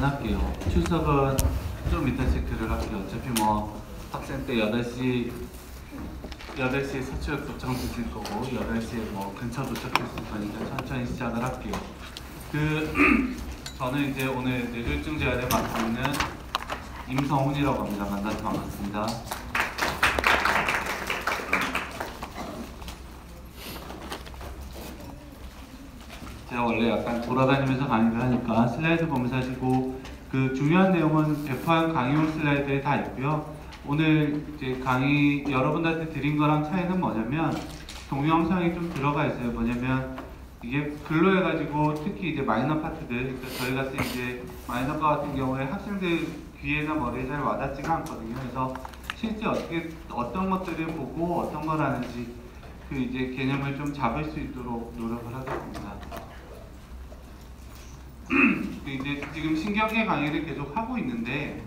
할게요. 출석은 좀 이따 체크를 할게요. 어차피 뭐 학생 때 8시에 서초역 도착 드실 거고 8시에 뭐 근처 도착했을 거니까 천천히 시작을 할게요. 저는 이제 오늘 뇌졸중 재활에 맡고 있는 임성훈이라고 합니다. 만나서 반갑습니다. 제가 원래 약간 돌아다니면서 강의를 하니까 슬라이드 보면서 하시고 중요한 내용은 배포한 강의용 슬라이드에 다 있고요. 오늘 이제 강의 여러분들한테 드린 거랑 차이는 뭐냐면 동영상이 좀 들어가 있어요. 뭐냐면 이게 글로 해가지고 특히 이제 마이너 파트들, 그러니까 저희 같은 이제 마이너과 같은 경우에 학생들 귀에나 머리에 잘 와닿지가 않거든요. 그래서 실제 어떤 것들을 보고 어떤 걸 하는지 이제 개념을 좀 잡을 수 있도록 노력을 하겠습니다. 이제 지금 신경계 강의를 계속 하고 있는데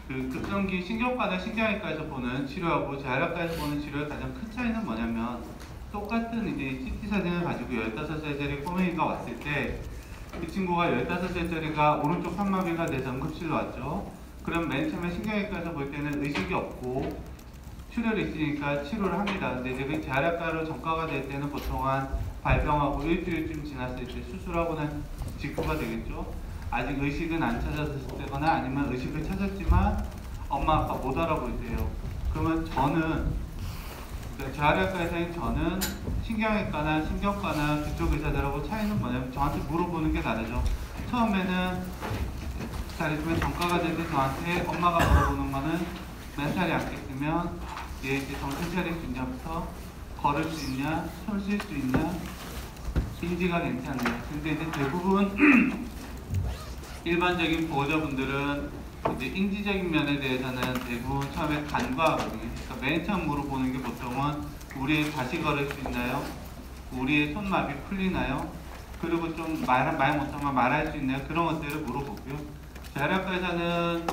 급성기 신경과나 신경외과에서 보는 치료하고 재활학과에서 보는 치료의 가장 큰 차이는 뭐냐면 똑같은 이제 CT 사진을 가지고 15살짜리 꼬맹이가 왔을 때 그 친구가 15살짜리가 오른쪽 판마비가 돼서 응급실로 왔죠. 그럼 맨 처음에 신경외과에서 볼 때는 의식이 없고 출혈이 있으니까 치료를 합니다. 근데 이제 그 재활학과로 전과가 될 때는 보통 한 발병하고 일주일쯤 지났을 때 수술하고는 직후가 되겠죠. 아직 의식은 안 찾았을 때거나 아니면 의식을 찾았지만 엄마 아빠 못 알아보세요. 그러면 재활학과에서는 저는 신경외과나 신경과나 그쪽 의사들하고 차이는 뭐냐면 저한테 물어보는 게 다르죠. 처음에는 잘했으면 전과가 될 때 저한테 엄마가 물어보는 거는 멘탈이 안 깼으면 얘 이제 정신 차릴 수 있냐부터 걸을 수 있냐, 손 쓸 수 있냐, 인지가 괜찮냐. 근데 이제 대부분 일반적인 보호자분들은 이제 인지적인 면에 대해서는 대부분 처음에 간과하거든요. 그러니까 맨 처음 물어보는 게 보통은 우리 다시 걸을 수 있나요? 우리의 손마비 풀리나요? 그리고 좀 말 못하면 말할 수 있나요? 그런 것들을 물어보고요. 재활학과에서는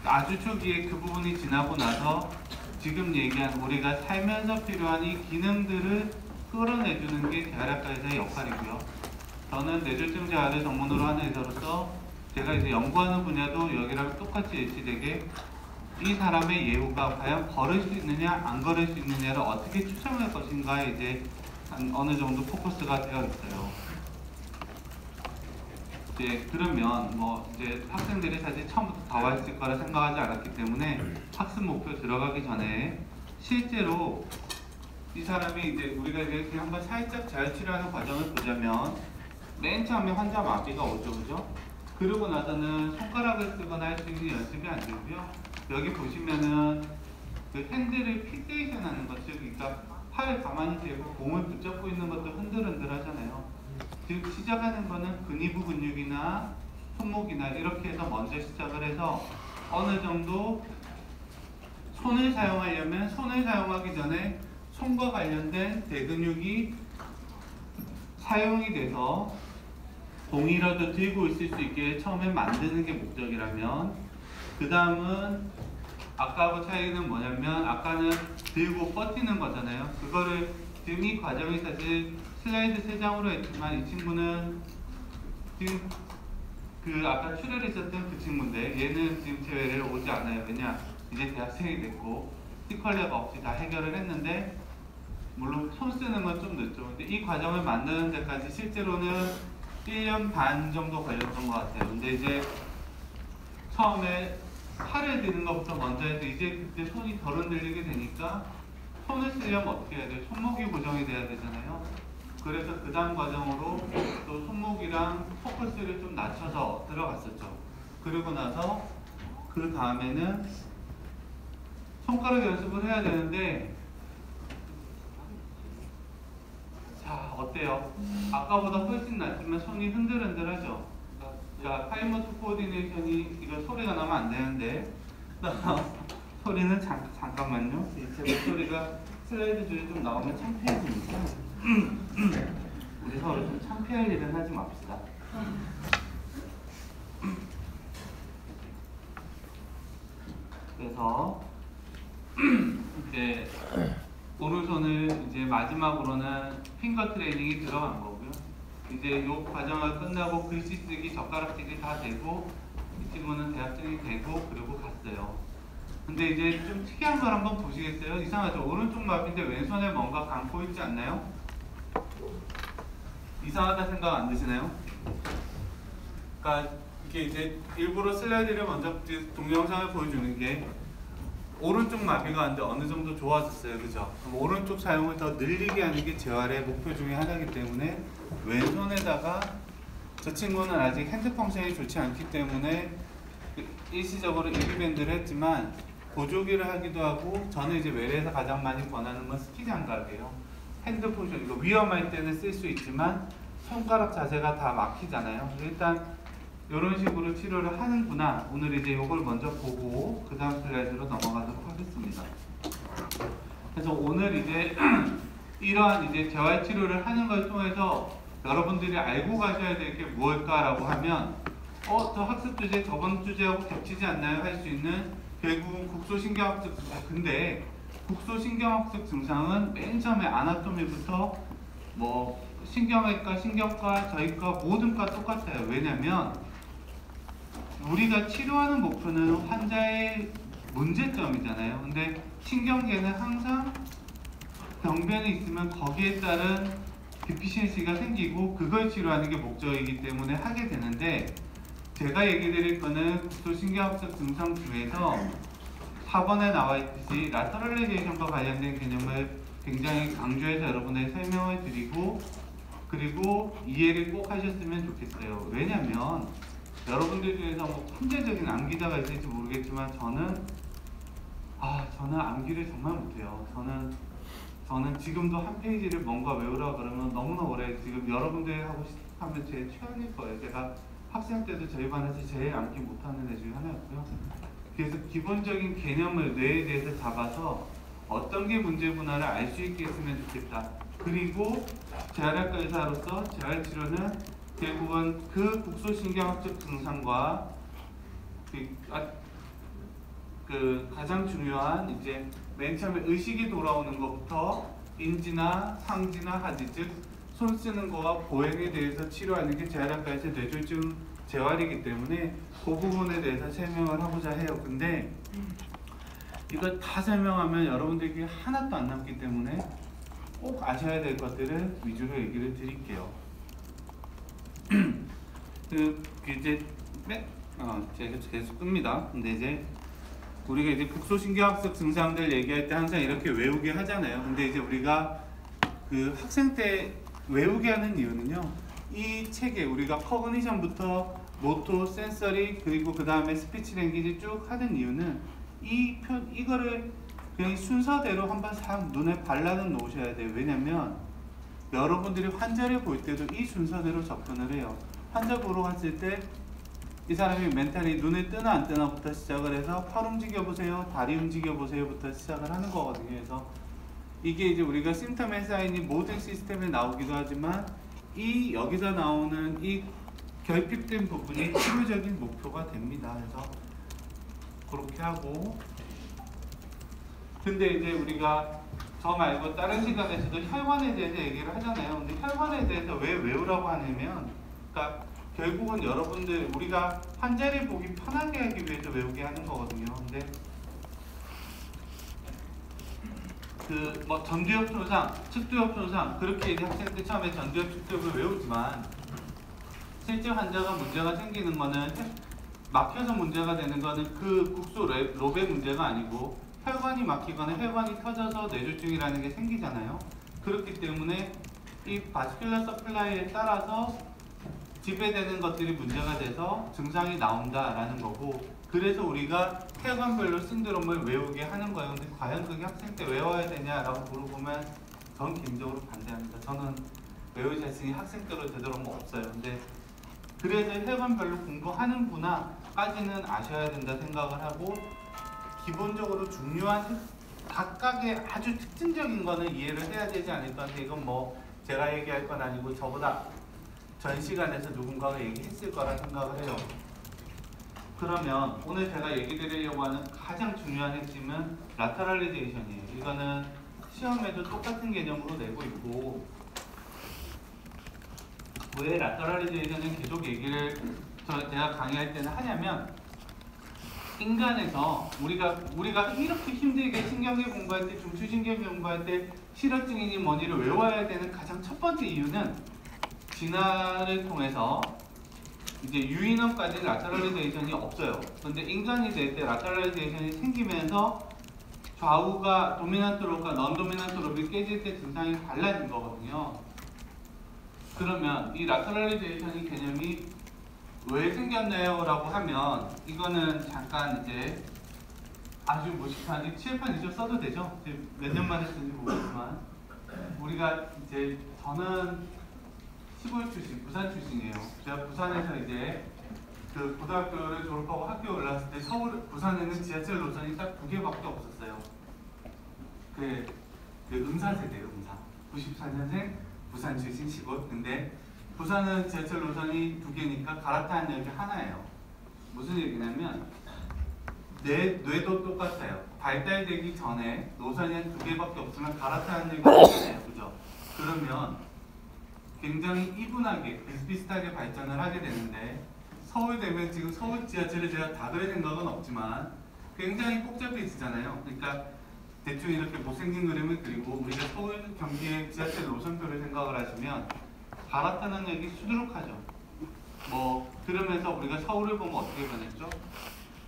아주 초기에 그 부분이 지나고 나서 지금 얘기한 우리가 살면서 필요한 이 기능들을 끌어내주는 게 재활학과에서의 역할이고요. 저는 뇌졸중 재활을 전문으로 하는 의사로서 제가 이제 연구하는 분야도 여기랑 똑같이 일치되게 이 사람의 예후가 과연 걸을 수 있느냐 안 걸을 수 있느냐를 어떻게 추정할 것인가에 이제 어느 정도 포커스가 되어 있어요. 이제 그러면 뭐 이제 학생들이 사실 처음부터 다 와 있을 거라 생각하지 않았기 때문에 학습 목표 들어가기 전에 실제로 이 사람이 이제 우리가 이렇게 한번 살짝 잘 치료하는 과정을 보자면 맨 처음에 환자 마비가 오죠, 그죠? 그러고 나서는 손가락을 쓰거나 할 수 있는 연습이 안 되고요. 여기 보시면은 그 핸들을 픽세이션 하는 것, 즉, 그러니까 팔을 가만히 대고 공을 붙잡고 있는 것도 흔들흔들 하잖아요. 즉, 시작하는 거는 근위부 근육이나 손목이나 이렇게 해서 먼저 시작을 해서 어느 정도 손을 사용하려면 손을 사용하기 전에 손과 관련된 대근육이 사용이 돼서 공이라도 들고 있을 수 있게 처음에 만드는 게 목적이라면 그 다음은 아까하고 차이는 뭐냐면 아까는 들고 버티는 거잖아요. 그거를 지금 이 과정이 사실 슬라이드 3장으로 했지만 이 친구는 지금 아까 출혈이 있었던 그 친구인데 얘는 지금 제외를 오지 않아요. 왜냐? 이제 대학생이 됐고 티컬레가 없이 다 해결을 했는데 물론 손 쓰는 건 좀 늦죠. 근데 이 과정을 만드는 데까지 실제로는 1년 반 정도 걸렸던 것 같아요. 근데 이제 처음에 팔을 드는 것부터 먼저 해서 이제 그때 손이 덜 흔들리게 되니까 손을 쓰려면 어떻게 해야 돼요? 손목이 고정이 돼야 되잖아요. 그래서 그 다음 과정으로 또 손목이랑 포커스를 좀 낮춰서 들어갔었죠. 그리고 나서 그 다음에는 손가락 연습을 해야 되는데 자, 어때요? 아까보다 훨씬 낫지만 손이 흔들흔들하죠? 그러니까 타이머트 코어디네이션이 이거 소리가 나면 안 되는데 소리는 잠깐만요. 제 목소리가 슬라이드 중에 좀 나오면 창피해지니까 우리 서로 좀 창피할 일은 하지 맙시다. 그래서 이제 오른손을 이제 마지막으로는 핑거 트레이닝이 들어간 거고요. 이제 이 과정을 끝나고 글씨 쓰기, 젓가락질이 다 되고 이 친구는 대학생이 되고 그리고 갔어요. 근데 이제 좀 특이한 걸 한번 보시겠어요? 이상하죠? 오른쪽 마비인데 왼손에 뭔가 감고 있지 않나요? 이상하다 생각 안 드시나요? 그러니까 이게 이제 일부러 슬라이드를 먼저 동영상을 보여주는 게 오른쪽 마비가 안돼 어느 정도 좋아졌어요, 그죠? 그럼 오른쪽 사용을 더 늘리게 하는 게 재활의 목표 중에 하나이기 때문에 왼손에다가 저 친구는 아직 핸드 펑션이 좋지 않기 때문에 일시적으로 일비밴드를 했지만 보조기를 하기도 하고 저는 이제 외래에서 가장 많이 권하는 건 스키 장갑이에요. 핸드 펑션 이거 위험할 때는 쓸 수 있지만 손가락 자세가 다 막히잖아요. 일단 이런 식으로 치료를 하는구나. 오늘 이제 이걸 먼저 보고 그 다음 슬라이드로 넘어가도록 하겠습니다. 그래서 오늘 이제 이러한 이제 재활 치료를 하는 걸 통해서 여러분들이 알고 가셔야 될 게 무엇일까라고 하면 저 학습 주제 저번 주제하고 겹치지 않나요? 할 수 있는 결국은 국소신경학적 증상. 근데 국소신경학적 증상은 맨 처음에 아나토미부터 뭐 신경외과, 신경과, 저희과 모든 과 똑같아요. 왜냐면 우리가 치료하는 목표는 환자의 문제점이잖아요. 근데 신경계는 항상 병변이 있으면 거기에 따른 디피시엔시가 생기고 그걸 치료하는 게 목적이기 때문에 하게 되는데 제가 얘기 드릴 거는 국소신경학적 증상 중에서 4번에 나와 있듯이 라터럴리제이션과 관련된 개념을 굉장히 강조해서 여러분에게 설명을 드리고 그리고 이해를 꼭 하셨으면 좋겠어요. 왜냐면 여러분들 중에서 뭐 천재적인 암기자가 있을지 모르겠지만 저는 암기를 정말 못해요. 저는 지금도 한 페이지를 뭔가 외우라 그러면 너무나 오래 지금 여러분들이 하고 하면 제 최악일 거예요. 제가 학생 때도 저희 반에서 제일 암기 못하는 애 중에 하나였고요. 그래서 기본적인 개념을 뇌에 대해서 잡아서 어떤 게 문제구나를 알 수 있게 했으면 좋겠다. 그리고 재활학과 의사로서 재활치료는 결국은 그 국소신경학적 증상과 그 가장 중요한 이제 맨 처음에 의식이 돌아오는 것부터 인지나 상지나 하지 즉 손 쓰는 거와 보행에 대해서 치료하는 게 재활학과에서 뇌졸중 재활이기 때문에 그 부분에 대해서 설명을 하고자 해요. 근데 이걸 다 설명하면 여러분들에게 하나도 안 남기 때문에 꼭 아셔야 될 것들을 위주로 얘기를 드릴게요. 이제 제가 계속 끕니다. 근데 이제 우리가 이제 국소신경학적 증상들 얘기할 때 항상 이렇게 외우게 하잖아요. 근데 이제 우리가 그 학생 때 외우게 하는 이유는요. 이 책에 우리가 커그니션부터 모토, 센서리 그리고 그 다음에 스피치 랭귀지 쭉 하는 이유는 이거를 그냥 순서대로 한번 싹 눈에 발라는 놓으셔야 돼요. 왜냐면 여러분들이 환자를 볼 때도 이 순서대로 접근을 해요. 환자 보러 갔을 때 이 사람이 멘탈이 눈에 뜨나 안 뜨나부터 시작을 해서 팔 움직여보세요, 다리 움직여보세요부터 시작을 하는 거거든요. 그래서 이게 이제 우리가 심텀 사인이 모든 시스템에 나오기도 하지만 이 여기서 나오는 이 결핍된 부분이 치료적인 목표가 됩니다. 그래서 그렇게 하고 근데 이제 우리가 저 말고 다른 시간에서도 혈관에 대해서 얘기를 하잖아요. 근데 혈관에 대해서 왜 외우라고 하냐면 그러니까 결국은 여러분들 우리가 환자를 보기 편하게 하기 위해서 외우게 하는 거거든요. 근데 그 뭐 전두엽 손상, 측두엽 손상 그렇게 이제 학생 때 처음에 전두엽, 측두엽을 외우지만 실제 환자가 문제가 생기는 거는 막혀서 문제가 되는 거는 그 국소 롭의 문제가 아니고 혈관이 막히거나 혈관이 터져서 뇌졸중이라는 게 생기잖아요. 그렇기 때문에 이 바스큘러 서플라이에 따라서 지배되는 것들이 문제가 돼서 증상이 나온다라는 거고 그래서 우리가 혈관별로 신드롬을 외우게 하는 거예요. 근데 과연 그게 학생 때 외워야 되냐라고 물어보면 전 개인적으로 반대합니다. 저는 외울 자신이 학생 때로 되도록 없어요. 근데 그래서 혈관별로 공부하는구나까지는 아셔야 된다 생각을 하고 기본적으로 중요한 각각의 아주 특징적인 거는 이해를 해야 되지 않을까. 근데 이건 뭐 제가 얘기할 건 아니고 저보다 전 시간에서 누군가가 얘기했을 거라 생각을 해요. 그러면 오늘 제가 얘기 드리려고 하는 가장 중요한 핵심은 라터럴리제이션이에요. 이거는 시험에도 똑같은 개념으로 내고 있고 왜 라터럴리제이션을 계속 얘기를 제가 강의할 때는 하냐면 인간에서 우리가 이렇게 힘들게 신경계 공부할 때 중추신경 공부할 때 실어증이니 뭐니를 외워야 되는 가장 첫 번째 이유는 진화를 통해서 이제 유인원까지 라터럴리제이션이 없어요. 근데 인간이 될 때 라터럴리제이션이 생기면서 좌우가 도미넌트 롭과 넌 도미넌트 롭이 깨질 때 증상이 달라진 거거든요. 그러면 이 라터럴리제이션이 개념이 왜 생겼나요? 라고 하면 이거는 잠깐 이제 아주 무식한 칠판 이쪽 써도 되죠? 몇 년 만에 쓴지 모르겠지만 우리가 이제 저는 시골 출신, 부산 출신이에요. 제가 부산에서 이제 그 고등학교를 졸업하고 학교에 올라왔을 때 부산에는 지하철 노선이 딱 2개밖에 없었어요. 그 음사 세대예요, 음사. 94년생 부산 출신 시골. 근데 부산은 지하철 노선이 2개니까 갈아타는 역이 하나예요. 무슨 얘기냐면 뇌도 똑같아요. 발달되기 전에 노선이 한 2개밖에 없으면 갈아타는 역이 하나예요. 그죠? 그러면 굉장히 이분하게 비슷비슷하게 발전을 하게 되는데 서울 되면 지금 서울 지하철에 제가 다 그럴 생각은 없지만 굉장히 복잡해지잖아요. 그러니까 대충 이렇게 못생긴 그림을 그리고 우리가 서울 경기의 지하철 노선표를 생각을 하시면 갈아타는 역이 수두룩하죠. 그러면서 우리가 서울을 보면 어떻게 변했죠?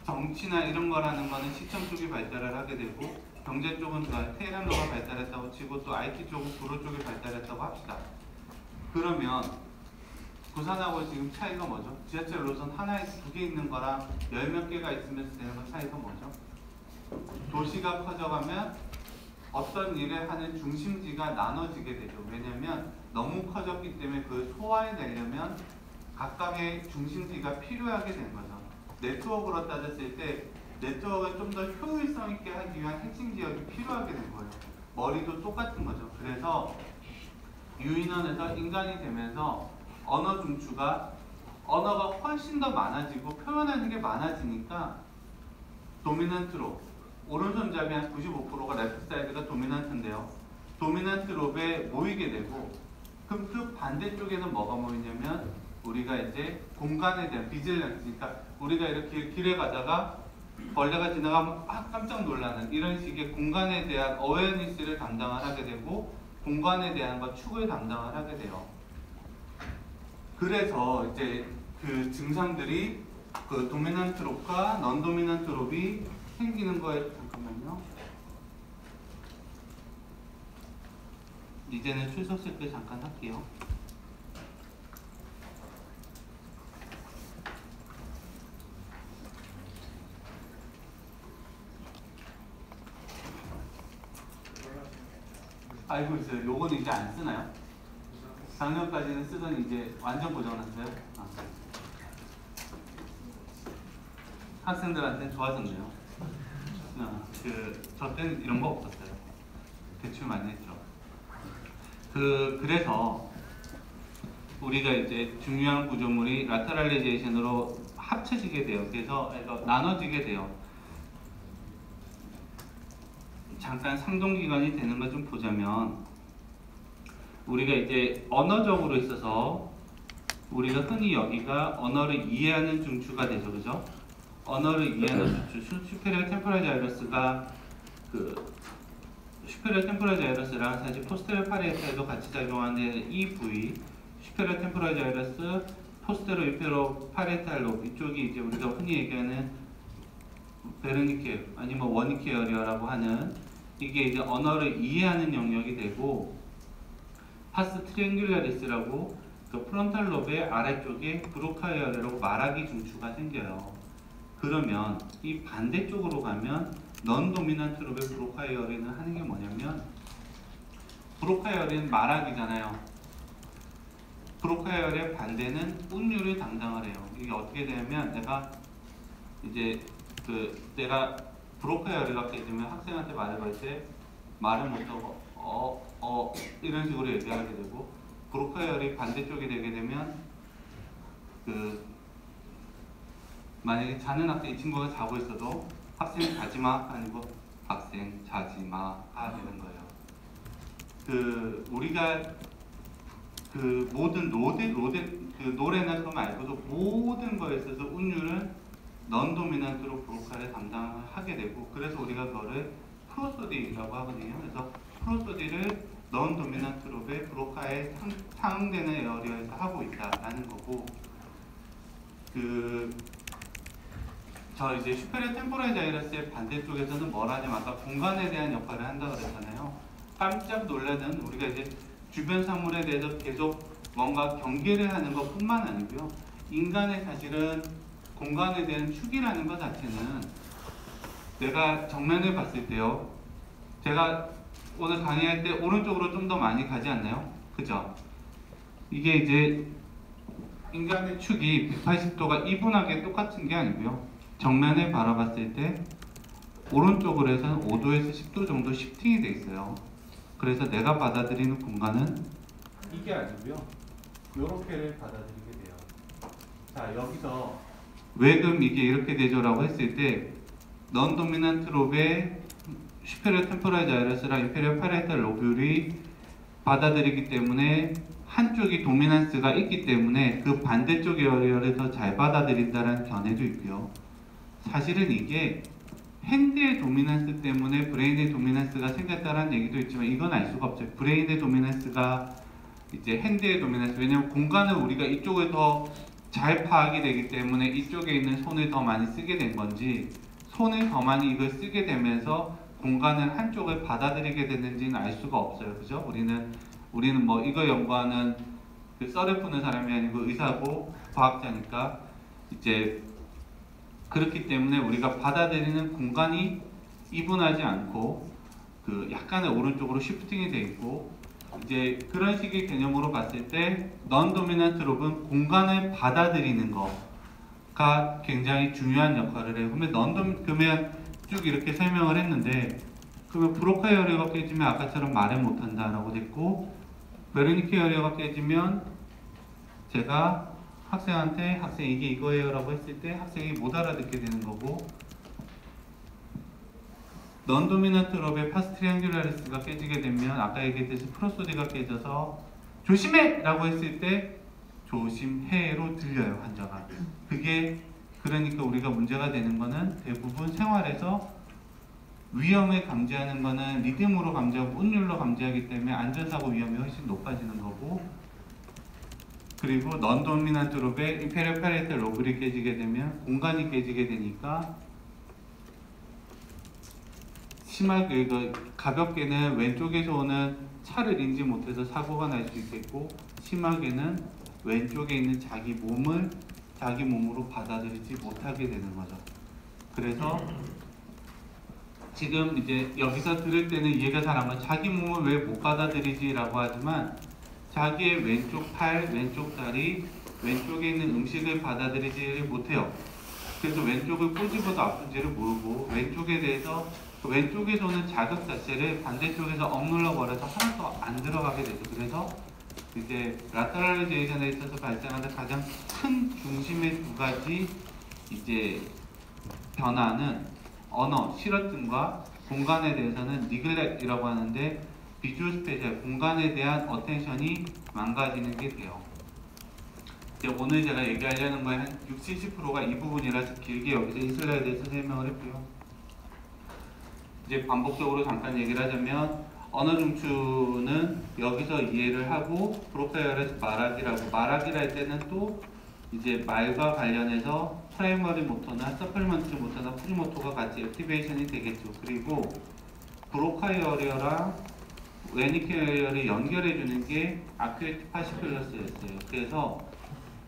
정치나 이런 거라는 거는 시청 쪽이 발달을 하게 되고 경제 쪽은 테헤란로가 발달했다고 치고 또 IT 쪽은 구로 쪽이 발달했다고 합시다. 그러면 부산하고 지금 차이가 뭐죠? 지하철 노선 하나에 2개 있는 거랑 10몇 개가 있으면서 되는 거 차이가 뭐죠? 도시가 커져가면 어떤 일을 하는 중심지가 나눠지게 되죠. 왜냐면 너무 커졌기 때문에 그 소화해내려면 각각의 중심지가 필요하게 된 거죠. 네트워크로 따졌을 때 네트워크를 좀 더 효율성 있게 하기 위한 핵심 지역이 필요하게 된 거예요. 머리도 똑같은 거죠. 그래서 유인원에서 인간이 되면서 언어 중추가 언어가 훨씬 더 많아지고 표현하는 게 많아지니까 도미넌트로 오른손잡이 한 95%가 레프트 사이드가 도미넌트인데요. 도미넌트 롭에 모이게 되고 그럼 그 반대쪽에는 뭐가 모이냐면 우리가 이제 공간에 대한 비질런스, 그러니까 우리가 이렇게 길에 가다가 벌레가 지나가면 깜짝 놀라는 이런 식의 공간에 대한 어웨어니스를 담당을 하게 되고 공간에 대한 것 축을 담당을 하게 돼요. 그래서 이제 그 증상들이 그 도미넌트 롭과 넌 도미넌트 롭이 생기는 거에 잠깐만요. 이제는 출석 체크 잠깐 할게요. 알고 있어요. 요거는 이제 안 쓰나요? 작년까지는 쓰더니 이제 완전 고정났어요. 학생들한테는 좋아졌네요. 저 때는 이런 거 없었어요. 대출 많이 했죠. 그래서 우리가 이제 중요한 구조물이 라테랄리제이션으로 합쳐지게 돼요. 그래서 나눠지게 돼요. 잠깐 상동기관이 되는 걸 좀 보자면 우리가 이제 언어적으로 있어서 우리가 흔히 여기가 언어를 이해하는 중추가 되죠. 그죠? 언어를 이해하는 중추, 슈페리어 템포럴 자이러스가 슈페리어 템포럴 자이러스랑 사실 포스테리어 파리에탈도 같이 작용하는데 이 부위 슈페리어 템포럴 자이러스, 포스테리어 유페로 파리에탈 롭 이쪽이 이제 우리가 흔히 얘기하는 베르니케 아니면 워니케어리어라고 하는 이게 이제 언어를 이해하는 영역이 되고 파스 트리앵귤라리스라고 그 프론탈 롭의 아래쪽에 브로카이어리라고 말하기 중추가 생겨요. 그러면 이 반대쪽으로 가면 넌 도미넌트 롭의 브로카이어리는 하는 게 뭐냐면 브로카이어리는 말하기잖아요. 브로카이어리의 반대는 운율을 담당을 해요. 이게 어떻게 되냐면 내가 브로카이어리가 깨지면 학생한테 말해볼 때 말을 못하고 이런 식으로 얘기하게 되고 브로카이어리 반대쪽이 되게 되면 만약에 자는 학생 이 친구가 자고 있어도 학생 자지마 아니고 학생 자지마가 되는 거예요. 우리가 그 모든 그 노래나 그 말고도 모든 거에 있어서 운율은 넌 도미넌트로 브로카를 담당하게 되고, 그래서 우리가 그거를 프로소디라고 하거든요. 그래서 프로소디를 넌 도미넌트로의 브로카에 상응되는 에어리어에서 하고 있다라는 거고, 저 이제 슈페리어 템포럴 자이러스의 반대쪽에서는 뭘 하냐면 아까 공간에 대한 역할을 한다고 그랬잖아요. 깜짝 놀라는, 우리가 이제 주변 사물에 대해서 계속 뭔가 경계를 하는 것뿐만 아니고요. 인간의 사실은 공간에 대한 축이라는 것 자체는 내가 정면을 봤을 때요. 제가 오늘 강의할 때 오른쪽으로 좀 더 많이 가지 않나요? 그죠? 이게 이제 인간의 축이 180도가 이분하게 똑같은 게 아니고요. 정면을 바라봤을 때 오른쪽으로 해서는 5도에서 10도 정도 시프팅이 돼 있어요. 그래서 내가 받아들이는 공간은 이게 아니고요. 요렇게를 받아들이게 돼요. 자, 여기서 왜 그럼 이게 이렇게 되죠? 라고 했을 때 넌 도미넌트 롭의 슈페리어 템포럴 자이러스랑 인페리어 파레탈 로뷸이 받아들이기 때문에 한쪽이 도미넌스가 있기 때문에 그 반대쪽 에어리어를 더 잘 받아들인다는 견해도 있고요. 사실은 이게 핸드의 도미넌스 때문에 브레인의 도미넌스가 생겼다는 얘기도 있지만 이건 알 수가 없어요. 브레인의 도미넌스가 이제 핸드의 도미넌스, 왜냐면 공간을 우리가 이쪽을 더 잘 파악이 되기 때문에 이쪽에 있는 손을 더 많이 쓰게 된 건지, 손을 더 많이 이걸 쓰게 되면서 공간을 한쪽을 받아들이게 됐는지는 알 수가 없어요. 그죠? 우리는 뭐 이거 연구하는 그 썰을 푸는 사람이 아니고 의사고 과학자니까 이제 그렇기 때문에 우리가 받아들이는 공간이 이분하지 않고 그 약간의 오른쪽으로 시프팅이 돼 있고, 이제 그런 식의 개념으로 봤을 때 넌 도미넌트 롭은 공간을 받아들이는 거가 굉장히 중요한 역할을 해요. 그러면 쭉 이렇게 설명을 했는데, 그러면 브로카 에어리어가 깨지면 아까처럼 말을 못한다라고 됐고, 베르니케 에어리어가 깨지면 제가 학생한테 학생 이게 이거예요 라고 했을 때 학생이 못 알아듣게 되는 거고, 넌 도미넌트 롭의 파스 트리앙귤라리스가 깨지게 되면 아까 얘기했듯이 프로소디가 깨져서 조심해! 라고 했을 때 조심해로 들려요, 환자가. 그게 그러니까 우리가 문제가 되는 거는 대부분 생활에서 위험을 감지하는 거는 리듬으로 감지하고 운율로 감지하기 때문에 안전사고 위험이 훨씬 높아지는 거고, 그리고 넌 도미넌트 롭의 인페리어 파레탈 로뷸이 깨지게 되면 공간이 깨지게 되니까 심하게 가볍게는 왼쪽에서 오는 차를 인지 못해서 사고가 날 수 있겠고, 심하게는 왼쪽에 있는 자기 몸으로 받아들이지 못하게 되는 거죠. 그래서 지금 이제 여기서 들을 때는 이해가 잘 안 가요. 자기 몸을 왜 못 받아들이지? 라고 하지만 자기의 왼쪽 팔, 왼쪽 다리, 왼쪽에 있는 음식을 받아들이지 못해요. 그래서 왼쪽을 꼬집어도 아픈지를 모르고 왼쪽에 대해서 왼쪽에서 오는 자극 자체를 반대쪽에서 억눌러 버려서 하나도 안 들어가게 되죠. 그래서 이제 라테럴리제이션에 있어서 발생하는 가장 큰 중심의 두 가지 이제 변화는 언어, 실어뜸과 공간에 대해서는 니글렉이라고 하는데, 비주얼 스페셜, 공간에 대한 어텐션이 망가지는 게 돼요. 이제 오늘 제가 얘기하려는 거에 한 60~70%가 이 부분이라서 길게 여기서 이 슬라이드에서 설명을 했고요. 이제 반복적으로 잠깐 얘기를 하자면 언어 중추는 여기서 이해를 하고 브로카 에어리어에서 말하기를 할 때는 또 이제 말과 관련해서 프라이머리 모터나 서플리먼트 모터나 프리모터가 같이 액티베이션이 되겠죠. 그리고 브로카 에어리어랑 웨니케 에어리어를 연결해주는 게 아큐에이트 파시큘러스였어요. 그래서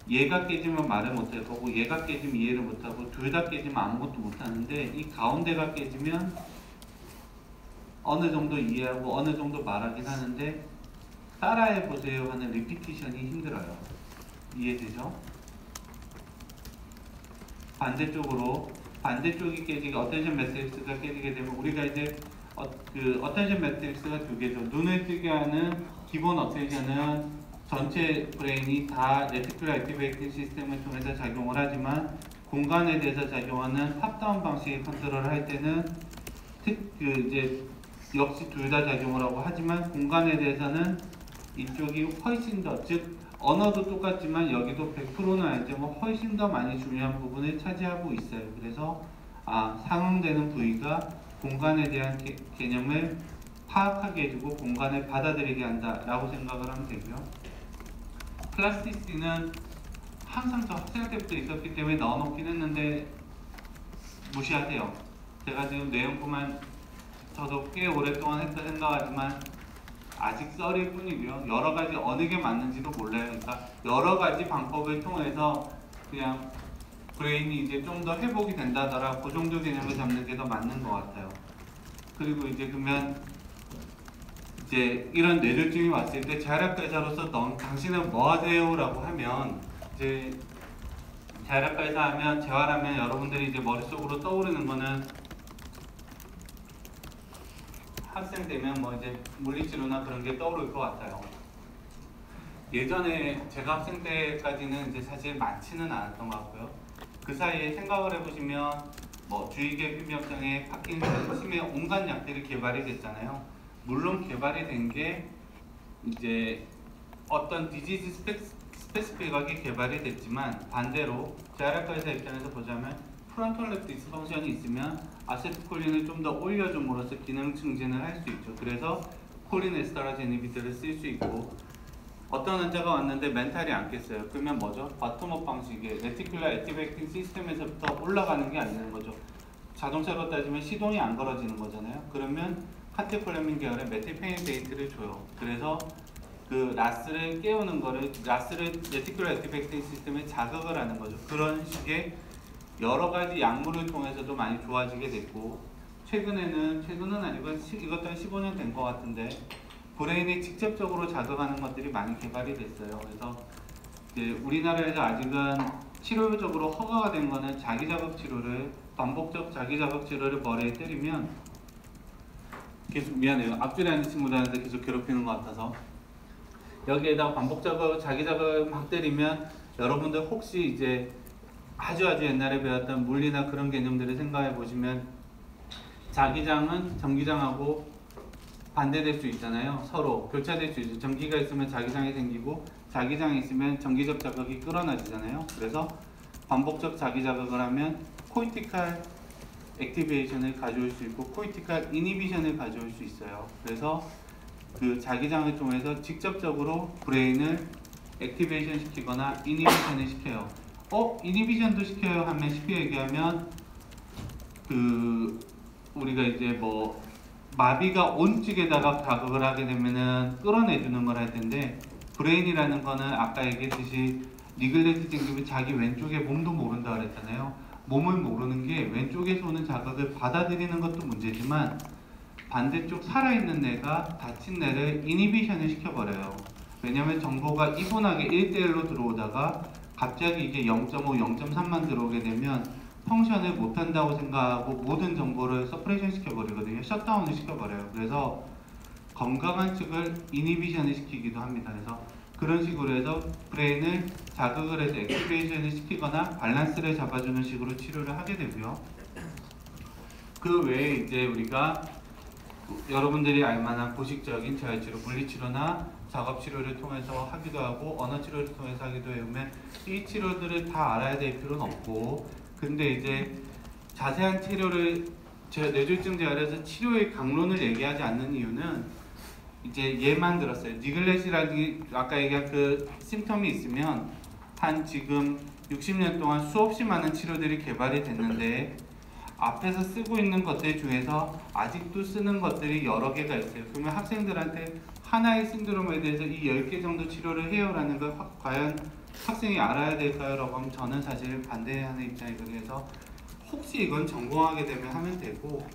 얘가 깨지면 말을 못할 거고 얘가 깨지면 이해를 못하고 둘 다 깨지면 아무것도 못하는데, 이 가운데가 깨지면 어느 정도 이해하고 어느 정도 말하긴 하는데 따라해보세요 하는 리피티션이 힘들어요. 이해되죠? 반대쪽이 깨지게 어텐션 매트릭스가 깨지게 되면 우리가 이제 그 어텐션 매트릭스가 두 개죠. 눈을 뜨게 하는 기본 어텐션은 전체 브레인이 다 레티큘러 액티베이팅 시스템을 통해서 작용을 하지만, 공간에 대해서 작용하는 탑다운 방식의 컨트롤을 할 때는 이제 역시 둘 다 작용을 하고, 하지만 공간에 대해서는 이쪽이 훨씬 더, 즉 언어도 똑같지만 여기도 100%는 아니지만 훨씬 더 많이 중요한 부분을 차지하고 있어요. 그래서 상응되는 부위가 공간에 대한 개념을 파악하게 해주고 공간을 받아들이게 한다라고 생각을 하면 되고요. 플라스티시티는 항상 저 학생 때부터 있었기 때문에 넣어놓긴 했는데 무시하세요. 제가 지금 뇌연구만 저도 꽤 오랫동안 했다 생각하지만 아직 썰일 뿐이고요. 여러 가지 어느 게 맞는지도 몰라요. 그러니까 여러 가지 방법을 통해서 그냥 브레인이 이제 좀 더 회복이 된다더라 그 정도 개념을 잡는 게 더 맞는 것 같아요. 그리고 이제 그러면 이제 이런 뇌졸중이 왔을 때 재활학과 의사로서 당신은 뭐 하세요? 라고 하면 이제 재활학과 의사 하면 재활하면 여러분들이 이제 머릿속으로 떠오르는 거는 학생 되면 뭐 이제 물리치료나 그런 게 떠오를 것 같아요. 예전에 제가 학생 때까지는 이제 사실 많지는 않았던 것 같고요. 그 사이에 생각을 해보시면 뭐 주의계 피부염장애, 파킨슨, 치매 온갖 약들이 개발이 됐잖아요. 물론 개발이 된 게 이제 어떤 디지즈 스페시픽하게 개발이 됐지만 반대로 재활학과 의사 입장에서 보자면 프론털 랩 디스펑션이 있으면 아세트콜린을 좀 더 올려줌으로써 기능 증진을 할 수 있죠. 그래서 콜린 에스터라제 이니비터를 쓸 수 있고 어떤 환자가 왔는데 멘탈이 안 깼어요. 그러면 뭐죠? 바텀업 방식의 레티큘러 액티베이팅 시스템에서부터 올라가는 게 안 되는 거죠. 자동차로 따지면 시동이 안 걸어지는 거잖아요. 그러면 카테콜라민 계열의 메틸페니데이트를 줘요. 그래서 그 라스를 깨우는 거를 라스를 레티큘러 액티베이팅 시스템에 자극을 하는 거죠. 그런 식의 여러 가지 약물을 통해서도 많이 좋아지게 됐고 최근은 아니고 이것도 한 15년 된 것 같은데 브레인에 직접적으로 자극하는 것들이 많이 개발이 됐어요. 그래서 이제 우리나라에서 아직은 치료적으로 허가가 된 거는 자기자극 치료를 반복적 자기자극 치료를 머리에 때리면 계속 미안해요. 앞줄에 앉은 친구들한테 계속 괴롭히는 것 같아서 여기에다가 반복적으로 자기자극 막 때리면 여러분들 혹시 이제 아주 옛날에 배웠던 물리나 그런 개념들을 생각해 보시면 자기장은 전기장하고 반대될 수 있잖아요. 서로 교차될 수 있죠. 전기가 있으면 자기장이 생기고 자기장이 있으면 전기적 자극이 끌어나지잖아요. 그래서 반복적 자기자극을 하면 코이티칼 액티베이션을 가져올 수 있고 코이티칼 이니비션을 가져올 수 있어요. 그래서 그 자기장을 통해서 직접적으로 브레인을 액티베이션 시키거나 이니비션을 시켜요. 이니비션도 시켜요 하면 쉽게 얘기하면 그 우리가 이제 뭐 마비가 온 쪽에다가 자극을 하게 되면은 끌어내주는 걸 할 텐데 브레인이라는 거는 아까 얘기했듯이 니글렉트 생기면 자기 왼쪽에 몸도 모른다 그랬잖아요. 몸을 모르는 게 왼쪽에서 오는 자극을 받아들이는 것도 문제지만 반대쪽 살아있는 뇌가 다친 뇌를 이니비션을 시켜버려요. 왜냐면 정보가 이분하게 1대1로 들어오다가 갑자기 이게 0.5, 0.3만 들어오게 되면 펑션을 못한다고 생각하고 모든 정보를 서프레이션 시켜버리거든요. 셧다운을 시켜버려요. 그래서 건강한 측을 이니비션을 시키기도 합니다. 그래서 그런 식으로 해서 브레인을 자극을 해서 액티베이션을 시키거나 밸런스를 잡아주는 식으로 치료를 하게 되고요. 그 외에 이제 우리가 여러분들이 알만한 고식적인 재활치료, 물리치료나 작업치료를 통해서 하기도 하고 언어치료를 통해서 하기도 해오면 이 치료들을 다 알아야 될 필요는 없고 근데 이제 자세한 치료를 뇌졸중 재활에서 치료의 강론을 얘기하지 않는 이유는 이제 얘만 들었어요. 니글렛이라는 아까 얘기한 그 심텀이 있으면 한 지금 60년 동안 수없이 많은 치료들이 개발이 됐는데 앞에서 쓰고 있는 것들 중에서 아직도 쓰는 것들이 여러 개가 있어요. 그러면 학생들한테 하나의 신드롬에 대해서 이 10개 정도 치료를 해요 라는 걸 과연 학생이 알아야 될까요? 라고 하면 저는 사실 반대하는 입장이거든요. 그래서 혹시 이건 전공하게 되면 하면 되고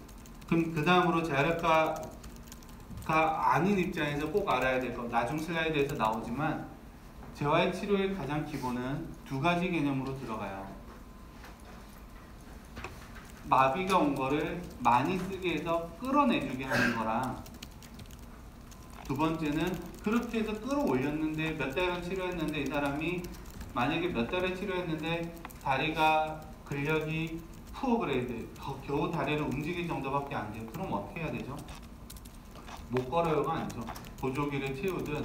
그럼 그 다음으로 재활학과가 아닌 입장에서 꼭 알아야 될 거 나중 슬라이드에서 나오지만 재활치료의 가장 기본은 두 가지 개념으로 들어가요. 마비가 온 거를 많이 쓰게 해서 끌어내주게 하는 거랑 두 번째는 그렇게 해서 끌어올렸는데 몇 달간 치료했는데 이 사람이 만약에 몇 달을 치료했는데 다리가 근력이 푸어 그레이드 겨우 다리를 움직일 정도밖에 안 돼요. 그럼 어떻게 해야 되죠? 못 걸어요가 아니죠. 보조기를 채우든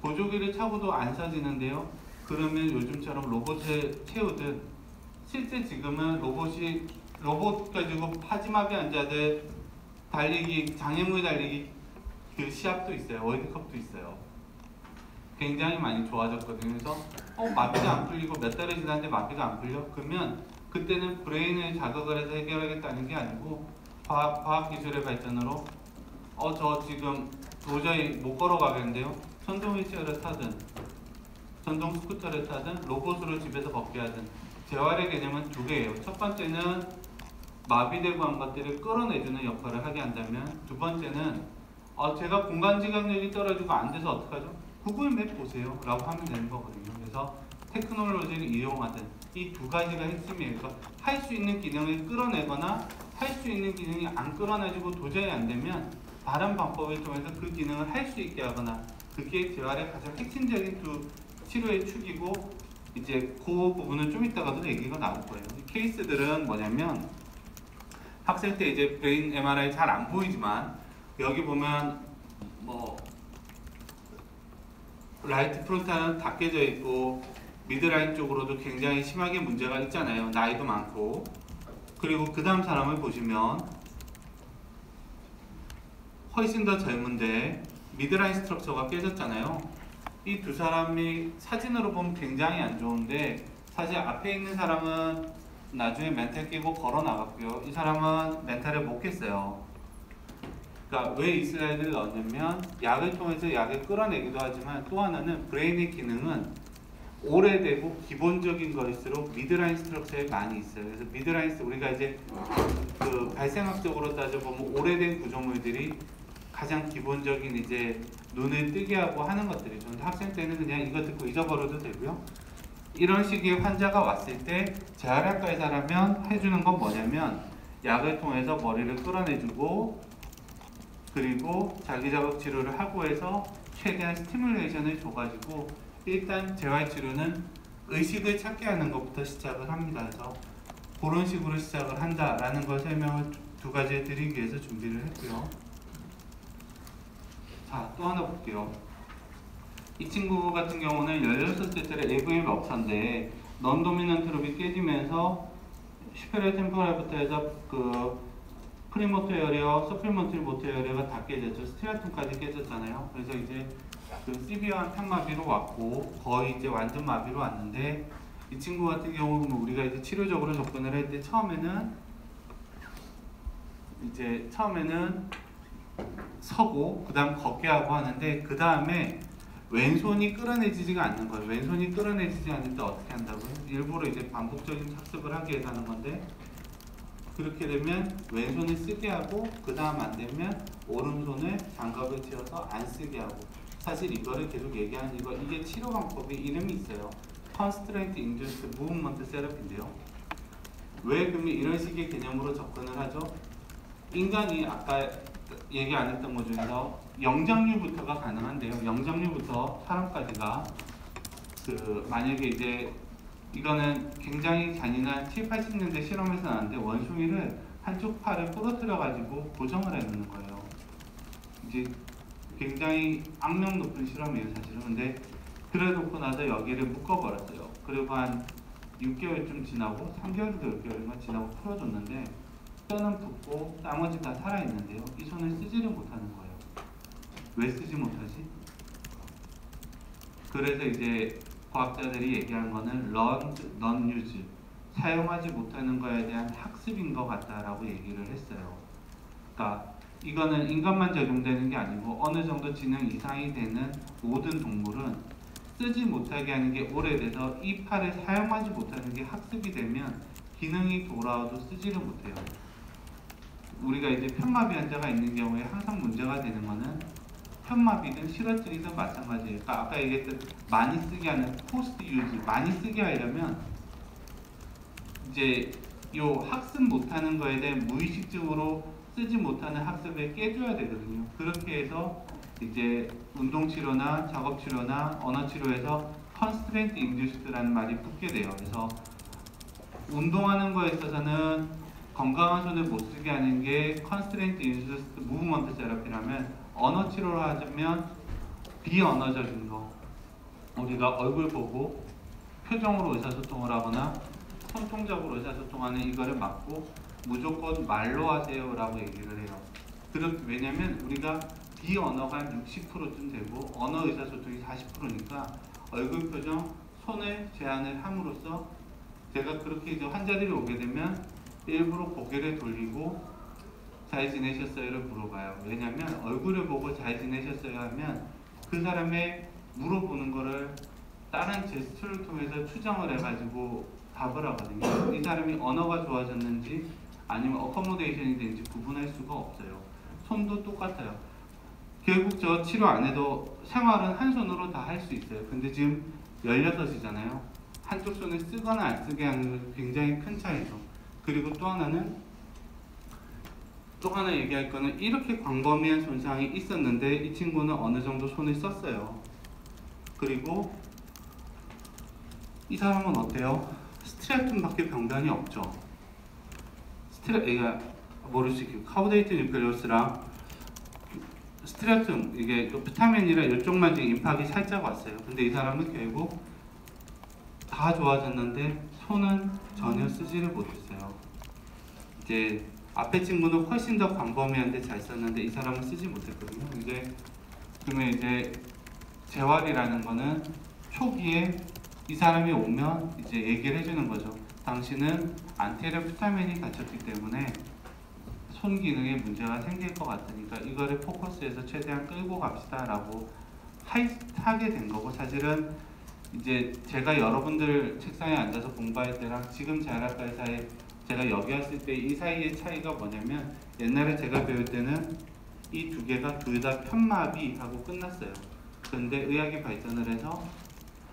보조기를 차고도 안 써지는데요. 그러면 요즘처럼 로봇을 채우듯 실제 지금은 로봇 가지고 파지마비 환자들 달리기, 장애물 달리기 그 시합도 있어요. 월드컵도 있어요. 굉장히 많이 좋아졌거든요. 그래서 마비가 안 풀리고 몇 달이 지났는데 마비가 안 풀려? 그러면 그때는 브레인을 자극을 해서 해결하겠다는 게 아니고 과학기술의 발전으로 저 지금 도저히 못 걸어가겠는데요. 전동 휠체어를 타든 전동 스쿠터를 타든 로봇으로 집에서 걷게 하든 재활의 개념은 두 개예요. 첫 번째는 마비되고 한 것들을 끌어내주는 역할을 하게 한다면, 두 번째는 제가 공간지각력이 떨어지고 안 돼서 어떡하죠? 구글 맵 보세요 라고 하면 되는 거거든요. 그래서 테크놀로지를 이용하든 이 두 가지가 핵심이에요. 그래서 할 수 있는 기능을 끌어내거나 할 수 있는 기능이 안 끌어내지고 도저히 안 되면 다른 방법을 통해서 그 기능을 할 수 있게 하거나, 그게 재활의 가장 핵심적인 두 치료의 축이고, 이제 그 부분은 좀 이따가도 얘기가 나올 거예요. 이 케이스들은 뭐냐면 학생 때 이제 브레인 MRI 잘 안 보이지만 여기 보면 뭐 라이트 프론탈은 다 깨져 있고 미드라인 쪽으로도 굉장히 심하게 문제가 있잖아요. 나이도 많고. 그리고 그 다음 사람을 보시면 훨씬 더 젊은데 미드라인 스트럭처가 깨졌잖아요. 이 두 사람이 사진으로 보면 굉장히 안 좋은데 사실 앞에 있는 사람은 나중에 멘탈 깨고 걸어 나갔고요. 이 사람은 멘탈을 못 깼어요. 그러니까 왜 이 슬라이드를 넣었냐면 약을 통해서 약을 끌어내기도 하지만 또 하나는 브레인의 기능은 오래되고 기본적인 것일수록 미드라인 스트럭처에 많이 있어요. 그래서 미드라인 우리가 이제 그 발생학적으로 따져보면 오래된 구조물들이 가장 기본적인 이제 눈을 뜨게 하고 하는 것들이죠. 근데 학생 때는 그냥 이거 듣고 잊어버려도 되고요. 이런 식의 환자가 왔을 때 재활학과 의사라면 해주는 건 뭐냐면 약을 통해서 머리를 끌어내주고 그리고 자기자극 치료를 하고 해서 최대한 스티뮬레이션을 줘가지고 일단 재활치료는 의식을 찾게 하는 것부터 시작을 합니다. 그래서 그런 식으로 시작을 한다라는 걸 설명을 두 가지 드리기 위해서 준비를 했고요. 자, 또 하나 볼게요. 이 친구 같은 경우는 16살짜리 AVM 업사인데 넌도미넌트 룹이 깨지면서 슈페리어 템포랄부터 해서 그 프리모터 에어리어, 서플리먼터리 모터 에어리어가 다 깨졌죠. 스티라툼까지 깨졌잖아요. 그래서 이제 그 시비어한 평마비로 왔고 거의 이제 완전 마비로 왔는데 이 친구 같은 경우는 우리가 이제 치료적으로 접근을 할 때 처음에는 서고 그 다음 걷게 하고 하는데 그 다음에 왼손이 끌어내지지가 않는 거예요. 왼손이 끌어내지지 않을 때 어떻게 한다고요? 일부러 이제 반복적인 학습을 하기 위해서 하는 건데 그렇게 되면 왼손을 쓰게 하고 그 다음 안 되면 오른손을 장갑을 쥐어서 안 쓰게 하고 사실 이거를 계속 얘기하는 이게 치료 방법이 이름이 있어요. Constraint Induced Movement Therapy인데요. 왜 그러면 이런 식의 개념으로 접근을 하죠? 인간이 아까 얘기 안 했던 것 중에서 영장류부터가 가능한데요. 영장류부터 사람까지가 만약에 이제 이거는 굉장히 잔인한 7, 80년대 실험에서 나왔는데 원숭이를 한쪽 팔을 부러뜨려 가지고 고정을 해놓는 거예요. 이제 굉장히 악명 높은 실험이에요 사실은. 근데 그래 놓고 나서 여기를 묶어버렸어요. 그리고 한 6개월쯤 지나고 3개월도 6개월인가 지나고 풀어줬는데 뼈는 붙고 나머지 다 살아있는데요. 이 손을 쓰지를 못하는 거예요. 왜 쓰지 못하지? 그래서 이제 과학자들이 얘기한 거는 learned non-use, 사용하지 못하는 거에 대한 학습인 것 같다라고 얘기를 했어요. 그러니까 이거는 인간만 적용되는 게 아니고 어느 정도 지능 이상이 되는 모든 동물은 쓰지 못하게 하는 게 오래돼서 이 팔을 사용하지 못하는 게 학습이 되면 기능이 돌아와도 쓰지를 못해요. 우리가 이제 편마비 환자가 있는 경우에 항상 문제가 되는 거는 편마비든 실어증이든 마찬가지예요. 그러니까 아까 얘기했던 많이 쓰게 하는 포스트 유즈, 많이 쓰게 하려면 이제 요 학습 못하는 거에 대한 무의식적으로 쓰지 못하는 학습을 깨줘야 되거든요. 그렇게 해서 이제 운동치료나 작업치료나 언어치료에서 constraint induced라는 말이 붙게 돼요. 그래서 운동하는 거에 있어서는 건강한 손을 못 쓰게 하는 게 constraint induced movement therapy라면 언어치료를 하자면 비언어적인 거, 우리가 얼굴 보고 표정으로 의사소통을 하거나 손동작으로 의사소통하는 이거를 막고 무조건 말로 하세요라고 얘기를 해요. 왜냐면 우리가 비언어가 한 60%쯤 되고 언어 의사소통이 40%니까 얼굴 표정, 손을 제한을 함으로써 제가 그렇게 이제 환자들이 오게 되면 일부러 고개를 돌리고 잘 지내셨어요를 물어봐요. 왜냐면 얼굴을 보고 잘 지내셨어요 하면 그 사람의 물어보는 거를 다른 제스처를 통해서 추정을 해가지고 답을 하거든요. 이 사람이 언어가 좋아졌는지 아니면 어커모데이션이 된지 구분할 수가 없어요. 손도 똑같아요. 결국 저 치료 안 해도 생활은 한 손으로 다 할 수 있어요. 근데 지금 16이잖아요. 한쪽 손을 쓰거나 안 쓰게 하는 것은 굉장히 큰 차이죠. 그리고 또 하나 얘기할 거는 이렇게 광범위한 손상이 있었는데 이 친구는 어느 정도 손을 썼어요. 그리고 이 사람은 어때요? 스트레아툼밖에 병단이 없죠. 모르시고 카우데이트 뉴클레우스랑 스트레아툼 이게 비타민이라 이쪽만 지금 임팍이 살짝 왔어요. 근데 이 사람은 결국 다 좋아졌는데 손은 전혀 쓰지를 못했어요. 이제 앞에 친구는 훨씬 더 광범위한데 잘 썼는데 이 사람은 쓰지 못했거든요. 그러면 이제 재활이라는 거는 초기에 이 사람이 오면 이제 얘기를 해주는 거죠. 당신은 안테리어 푸타멘이 갇혔기 때문에 손 기능에 문제가 생길 것 같으니까 이거를 포커스해서 최대한 끌고 갑시다라고 하게 된 거고, 사실은 이제 제가 여러분들 책상에 앉아서 공부할 때랑 지금 재활학과의 사이 제가 여기 왔을 때 이 사이의 차이가 뭐냐면 옛날에 제가 배울 때는 이 두 개가 둘 다 편마비하고 끝났어요. 그런데 의학이 발전을 해서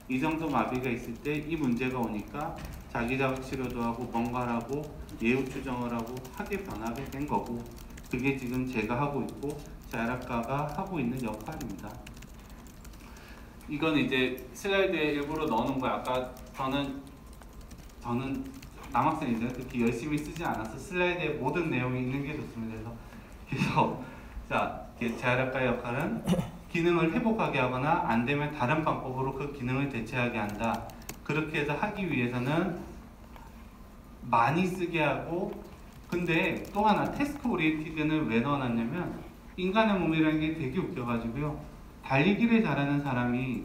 이 정도 마비가 있을 때 이 문제가 오니까 자기자극 치료도 하고 뭔가를 하고 예후 추정을 하고 하게 변하게 된 거고, 그게 지금 제가 하고 있고 재활학과가 하고 있는 역할입니다. 이건 이제 슬라이드에 일부러 넣어놓은 거예요. 아까 저는 남학생인데 그렇게 열심히 쓰지 않아서 슬라이드에 모든 내용이 있는 게 좋습니다. 그래서 자, 재활학과의 역할은 기능을 회복하게 하거나 안 되면 다른 방법으로 그 기능을 대체하게 한다. 그렇게 해서 하기 위해서는 많이 쓰게 하고, 근데 또 하나 태스크 오리엔티드는 왜 넣어놨냐면 인간의 몸이라는 게 되게 웃겨가지고요. 달리기를 잘하는 사람이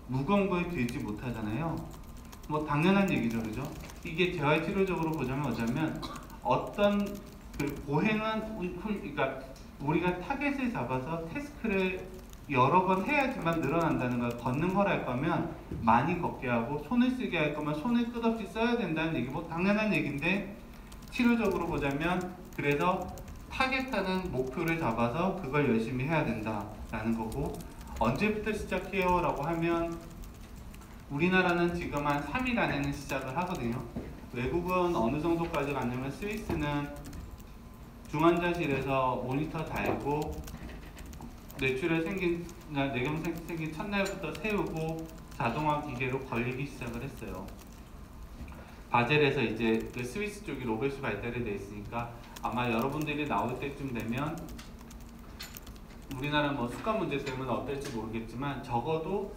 무거운 걸 들지 못하잖아요. 뭐 당연한 얘기죠, 그죠? 이게 재활치료적으로 보자면 어떤 그 보행은 그러니까 우리가 타겟을 잡아서 태스크를 여러 번 해야지만 늘어난다는 걸, 걷는 걸 할 거면 많이 걷게 하고 손을 쓰게 할 거면 손을 끝없이 써야 된다는 얘기, 뭐 당연한 얘기인데 치료적으로 보자면 그래서 타겟하는 목표를 잡아서 그걸 열심히 해야 된다라는 거고, 언제부터 시작해요? 라고 하면 우리나라는 지금 한 3일 안에는 시작을 하거든요. 외국은 어느 정도까지 갔냐면 스위스는 중환자실에서 모니터 달고 뇌경색 생긴 첫날부터 세우고 자동화 기계로 걸리기 시작을 했어요. 바젤에서 이제 그 스위스 쪽이 로봇이 발달이 돼 있으니까 아마 여러분들이 나올 때쯤 되면 우리나라 뭐 숙가 문제 때문에 어떨지 모르겠지만 적어도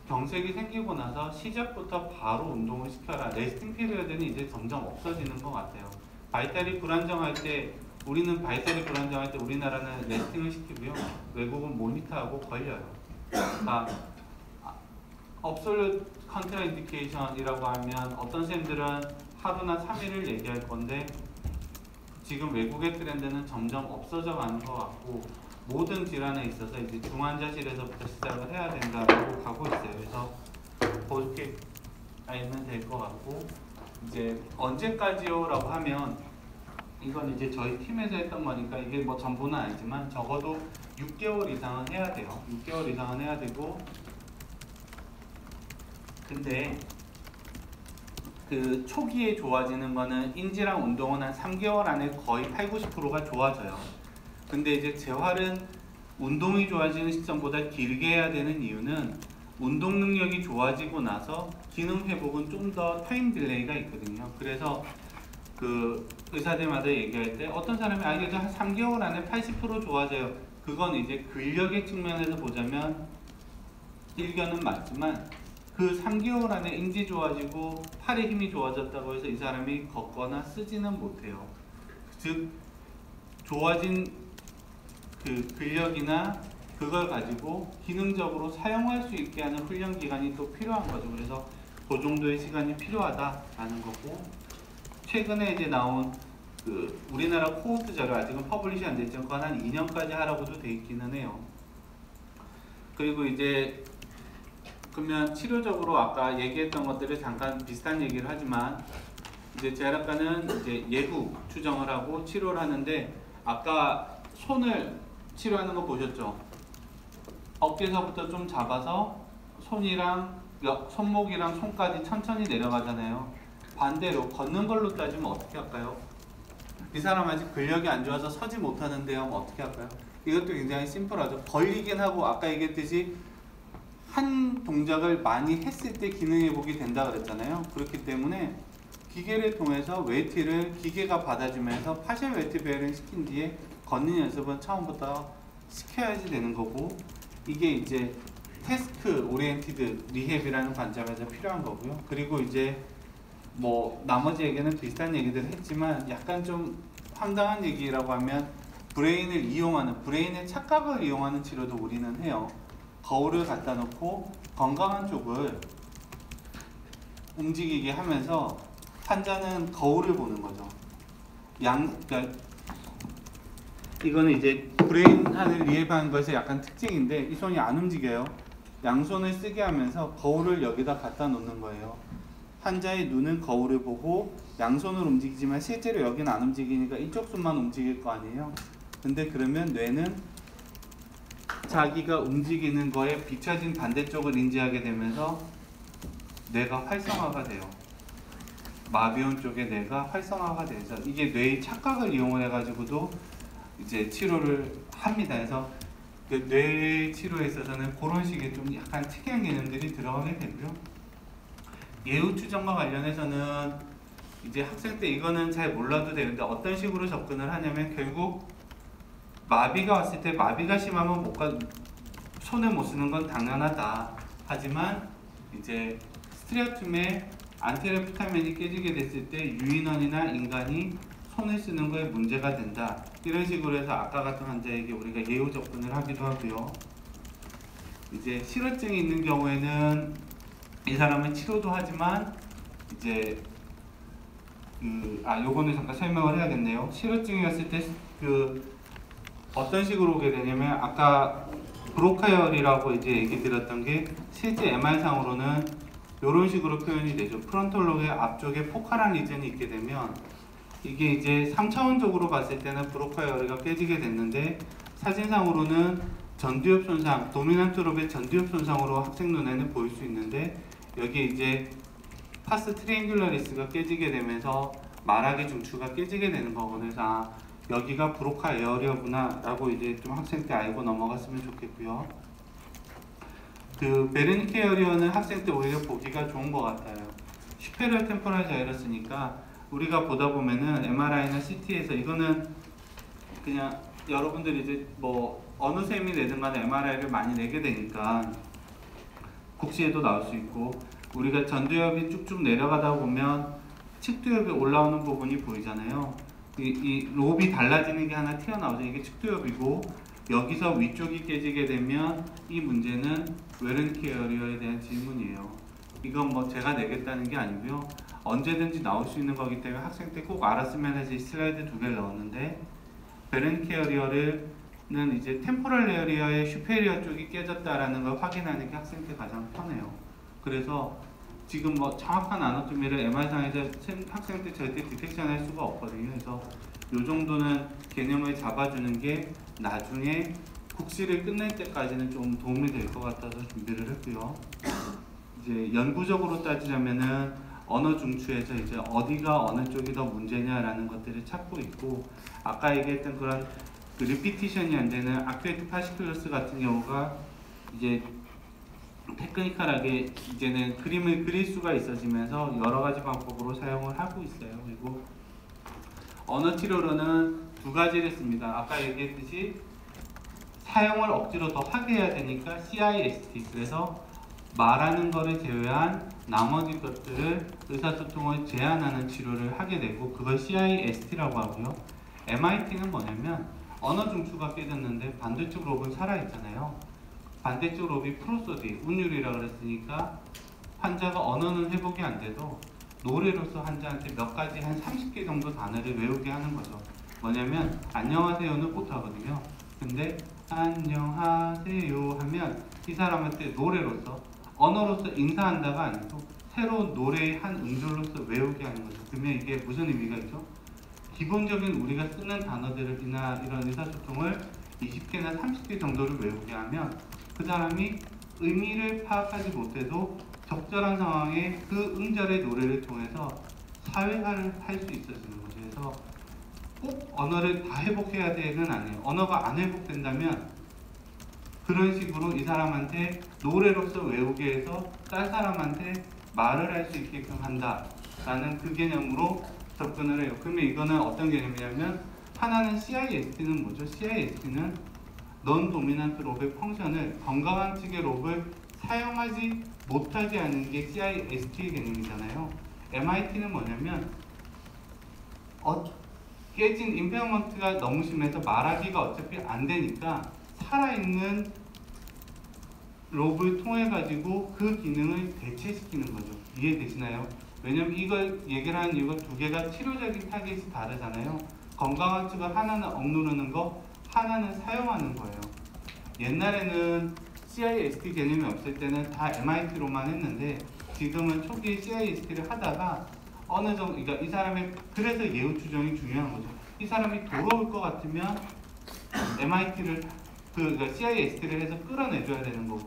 경색이 생기고 나서 시작부터 바로 운동을 시켜라. 레스팅 피리어드는 이제 점점 없어지는 것 같아요. 발달이 불안정할 때 우리나라는 레스팅을 시키고요. 외국은 모니터하고 걸려요. 업솔루트 컨트라인디케이션이라고 하면 어떤 쌤들은 하루나 3일을 얘기할 건데 지금 외국의 트렌드는 점점 없어져 가는 것 같고, 모든 질환에 있어서 이제 중환자실에서부터 시작을 해야 된다고 가고 있어요. 그래서 그렇게 알면 될 것 같고, 이제 언제까지요? 라고 하면 이건 이제 저희 팀에서 했던 거니까 이게 뭐 전부는 아니지만 적어도 6개월 이상은 해야 돼요. 6개월 이상은 해야 되고, 근데 그 초기에 좋아지는 거는 인지랑 운동은 한 3개월 안에 거의 80~90%가 좋아져요. 근데 이제 재활은 운동이 좋아지는 시점보다 길게 해야 되는 이유는 운동 능력이 좋아지고 나서 기능 회복은 좀 더 타임 딜레이가 있거든요. 그래서 그 의사들마다 얘기할 때 어떤 사람이 이게 한 3개월 안에 80% 좋아져요. 그건 이제 근력의 측면에서 보자면 일견은 맞지만 그 3개월 안에 인지 좋아지고 팔의 힘이 좋아졌다고 해서 이 사람이 걷거나 쓰지는 못해요. 즉 좋아진 그 근력이나 그걸 가지고 기능적으로 사용할 수 있게 하는 훈련 기간이 또 필요한 거죠. 그래서 그 정도의 시간이 필요하다라는 거고, 최근에 이제 나온 그 우리나라 코호트 자료, 아직은 퍼블리시 안 됐지만 그건 한 2년까지 하라고도 돼 있기는 해요. 그리고 이제 그러면 치료적으로 아까 얘기했던 것들을 잠깐 비슷한 얘기를 하지만, 이제 제약과는 이제 예후 추정을 하고 치료를 하는데, 아까 손을 치료하는 거 보셨죠? 어깨서부터 좀 잡아서 손이랑 손목이랑 손까지 천천히 내려가잖아요. 반대로 걷는 걸로 따지면 어떻게 할까요? 이 사람 아직 근력이 안 좋아서 서지 못하는데요. 하면 어떻게 할까요? 이것도 굉장히 심플하죠. 걸리긴 하고, 아까 얘기했듯이 한 동작을 많이 했을 때 기능 회복이 된다 그랬잖아요. 그렇기 때문에 기계를 통해서 웨이트를 기계가 받아주면서 파셜 웨이트 베어링 시킨 뒤에 걷는 연습은 처음부터 시켜야지 되는 거고, 이게 이제 태스크 오리엔티드 리헵이라는 관점에서 필요한 거고요. 그리고 이제 뭐 나머지 얘기는 비슷한 얘기들을 했지만 약간 좀 황당한 얘기라고 하면 브레인을 이용하는, 브레인의 착각을 이용하는 치료도 우리는 해요. 거울을 갖다 놓고 건강한 쪽을 움직이게 하면서 환자는 거울을 보는 거죠. 그러니까 이거는 이제 브레인을 리헵하는 것의 약간 특징인데, 이 손이 안 움직여요. 양손을 쓰게 하면서 거울을 여기다 갖다 놓는 거예요. 환자의 눈은 거울을 보고 양손을 움직이지만 실제로 여기는 안 움직이니까 이쪽 손만 움직일 거 아니에요. 근데 그러면 뇌는 자기가 움직이는 거에 비춰진 반대쪽을 인지하게 되면서 뇌가 활성화가 돼요. 마비온 쪽의 뇌가 활성화가 돼서 이게 뇌의 착각을 이용을 해가지고도 이제 치료를 합니다. 그래서 그 뇌 치료에 있어서는 그런 식의 좀 약간 특이한 개념들이 들어가게 되고요. 예후 추정과 관련해서는 이제 학생 때 이거는 잘 몰라도 되는데, 어떤 식으로 접근을 하냐면 결국 마비가 왔을 때, 마비가 심하면 손을 못 쓰는 건 당연하다. 하지만 이제 스트리아툼의 안테리어 피타멘이 깨지게 됐을 때 유인원이나 인간이 손을 쓰는 거에 문제가 된다. 이런 식으로 해서 아까 같은 환자에게 우리가 예후 접근을 하기도 하고요. 이제 실어증이 있는 경우에는 이 사람은 치료도 하지만 이제 요거는 잠깐 설명을 해야겠네요. 실어증이었을 때 어떤 식으로 오게 되냐면, 아까 브로카열이라고 이제 얘기 드렸던 게 실제 MR상으로는 이런 식으로 표현이 되죠. 프론털 로브의 앞쪽에 포칼한 리전이 있게 되면 이게 이제 3차원적으로 봤을 때는 브로카열이가 깨지게 됐는데, 사진상으로는 전두엽 손상, 도미넌트 롭의 전두엽 손상으로 학생 눈에는 보일 수 있는데, 여기에 이제 파스 트리앵귤러리스가 깨지게 되면서 말하기 중추가 깨지게 되는 거거든요. 그래서 여기가 브로카 에어리어구나 라고 이제 좀 학생 때 알고 넘어갔으면 좋겠고요. 그 베르니케 에어리어는 학생 때 오히려 보기가 좋은 것 같아요. 슈페리어 템포럴 자이러스니까 우리가 보다 보면은 MRI나 CT에서, 이거는 그냥 여러분들이 이제 뭐 어느 셈이 내든 간에 MRI를 많이 내게 되니까 국시에도 나올 수 있고, 우리가 전두엽이 쭉쭉 내려가다 보면 측두엽이 올라오는 부분이 보이잖아요. 이 롭이 달라지는 게 하나 튀어나오죠. 이게 측두엽이고, 여기서 위쪽이 깨지게 되면 이 문제는 웨르니케 에어리어에 대한 질문이에요. 이건 뭐 제가 내겠다는 게 아니고요. 언제든지 나올 수 있는 거기 때문에 학생 때 꼭 알았으면 해서 이 슬라이드 2개를 넣었는데, 웨르니케 에어리어는 이제 템포럴 에어리어의 슈페리어 쪽이 깨졌다라는 걸 확인하는 게 학생 때 가장 편해요. 그래서 지금 뭐 정확한 아나토미를 MR상에서 학생 때 절대 디텍션 할 수가 없거든요. 그래서 이 정도는 개념을 잡아주는 게 나중에 국시를 끝낼 때까지는 좀 도움이 될 것 같아서 준비를 했고요. 이제 연구적으로 따지자면은 언어 중추에서 이제 어디가 어느 쪽이 더 문제냐라는 것들을 찾고 있고, 아까 얘기했던 그런 리피티션이 안 되는 아큐에이트 파시큘러스 같은 경우가 이제 테크니컬하게 이제는 그림을 그릴 수가 있어지면서 여러 가지 방법으로 사용을 하고 있어요. 그리고 언어 치료로는 2가지를 씁니다. 아까 얘기했듯이 사용을 억지로 더 하게 해야 되니까 CIST, 그래서 말하는 거를 제외한 나머지 것들을 의사소통을 제한하는 치료를 하게 되고 그걸 CIST라고 하고요. MIT는 뭐냐면 언어 중추가 깨졌는데 반대쪽 롭은 살아있잖아요. 반대쪽 롭이 프로소디, 운율이라고 그랬으니까 환자가 언어는 회복이 안 돼도 노래로서 환자한테 몇 가지 한 30개 정도 단어를 외우게 하는 거죠. 뭐냐면 안녕하세요는 못하거든요. 근데 안녕하세요 하면 이 사람한테 노래로서 언어로서 인사한다가 아니고 새로운 노래의 한 음절로서 외우게 하는 거죠. 그러면 이게 무슨 의미가 있죠? 기본적인 우리가 쓰는 단어들이나 이런 의사소통을 20개나 30개 정도를 외우게 하면 그 사람이 의미를 파악하지 못해도 적절한 상황에 그 음절의 노래를 통해서 사회화를 할 수 있어지는 거죠. 그래서 꼭 언어를 다 회복해야 되는 아니에요. 언어가 안 회복된다면 그런 식으로 이 사람한테 노래로서 외우게 해서 딴 사람한테 말을 할 수 있게끔 한다라는 그 개념으로 접근을 해요. 그러면 이거는 어떤 개념이냐면 하나는 CIST는 뭐죠? CIST는 넌 도미넌트 롭의 펑션을 건강한 측의 롭을 사용하지 못하게 하는 게 CIST의 개념이잖아요. MIT는 뭐냐면 깨진 임페어먼트가 너무 심해서 말하기가 어차피 안 되니까 살아있는 롭을 통해 가지고 그 기능을 대체시키는 거죠. 이해되시나요? 왜냐면 이걸 얘기를 하는 이유가 두 개가 치료적인 타겟이 다르잖아요. 건강한 측을 하나는 억누르는 거, 하나는 사용하는 거예요. 옛날에는 CIST 개념이 없을 때는 다 MIT로만 했는데 지금은 초기에 CIST를 하다가 어느 정도, 그러니까 이 사람의, 그래서 예후 추정이 중요한 거죠. 이 사람이 돌아올 것 같으면 MIT를, 그러니까 CIST를 해서 끌어내줘야 되는 거고,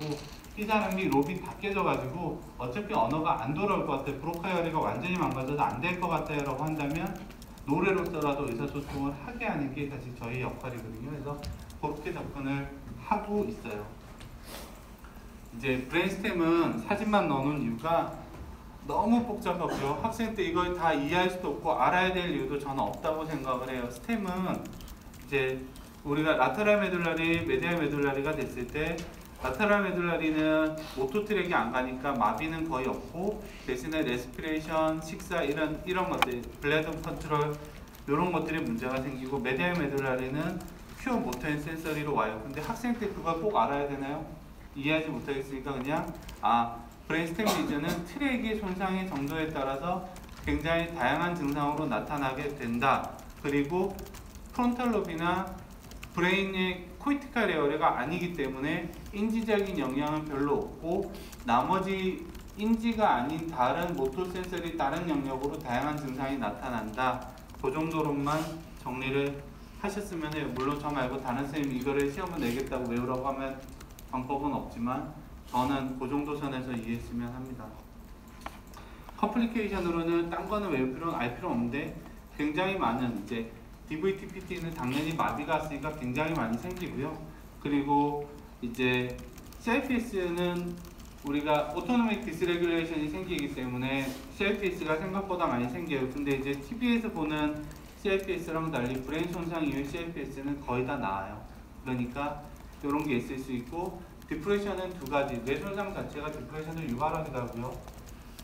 이 사람이 롭이 다 깨져가지고 어차피 언어가 안 돌아올 것 같아요. 브로카이어리가 완전히 망가져서 안 될 것 같아요 라고 한다면 노래로서라도 의사소통을 하게 하는 게 사실 저희 역할이거든요. 그래서 그렇게 접근을 하고 있어요. 이제 브레인스템은 사진만 넣어놓은 이유가 너무 복잡하고요. 학생 때 이걸 다 이해할 수도 없고 알아야 될 이유도 저는 없다고 생각을 해요. 스템은 이제 우리가 라테랄 메듈라리, 메디알 메듈라리가 됐을 때 라테랄 메듈라리는 오토 트랙이 안 가니까 마비는 거의 없고 대신에 레스피레이션, 식사 이런 것들, 블레드 컨트롤 이런 것들이 문제가 생기고 메디알 메듈라리는 퓨어 모터 앤 센서리로 와요. 근데 학생 때 그걸 꼭 알아야 되나요? 이해하지 못하겠으니까 그냥 브레인스템 리전은 트랙의 손상의 정도에 따라서 굉장히 다양한 증상으로 나타나게 된다. 그리고 프론탈 롭이나 브레인의 코이티칼 에어레가 아니기 때문에 인지적인 영향은 별로 없고 나머지 인지가 아닌 다른 모토 센서리 다른 영역으로 다양한 증상이 나타난다. 그 정도로만 정리를 하셨으면 해요. 물론 저 말고 다른 선생님이 이거를 시험을 내겠다고 외우라고 하면 방법은 없지만 저는 그 정도 선에서 이해했으면 합니다. 커플리케이션으로는 딴 거는 외울 필요는 알 필요 없는데 굉장히 많은 이제 DVT-PT는 당연히 마비가 왔으니까 굉장히 많이 생기고요. 그리고 이제 CIPS는 우리가 오토노믹 디스레귤레이션이 생기기 때문에 CIPS가 생각보다 많이 생겨요. 근데 이제 TV에서 보는 CIPS랑 달리 브레인 손상 이후 CIPS는 거의 다 나아요. 그러니까 이런 게 있을 수 있고 디프레션은 두 가지, 뇌 손상 자체가 디프레션을 유발하기도 하고요.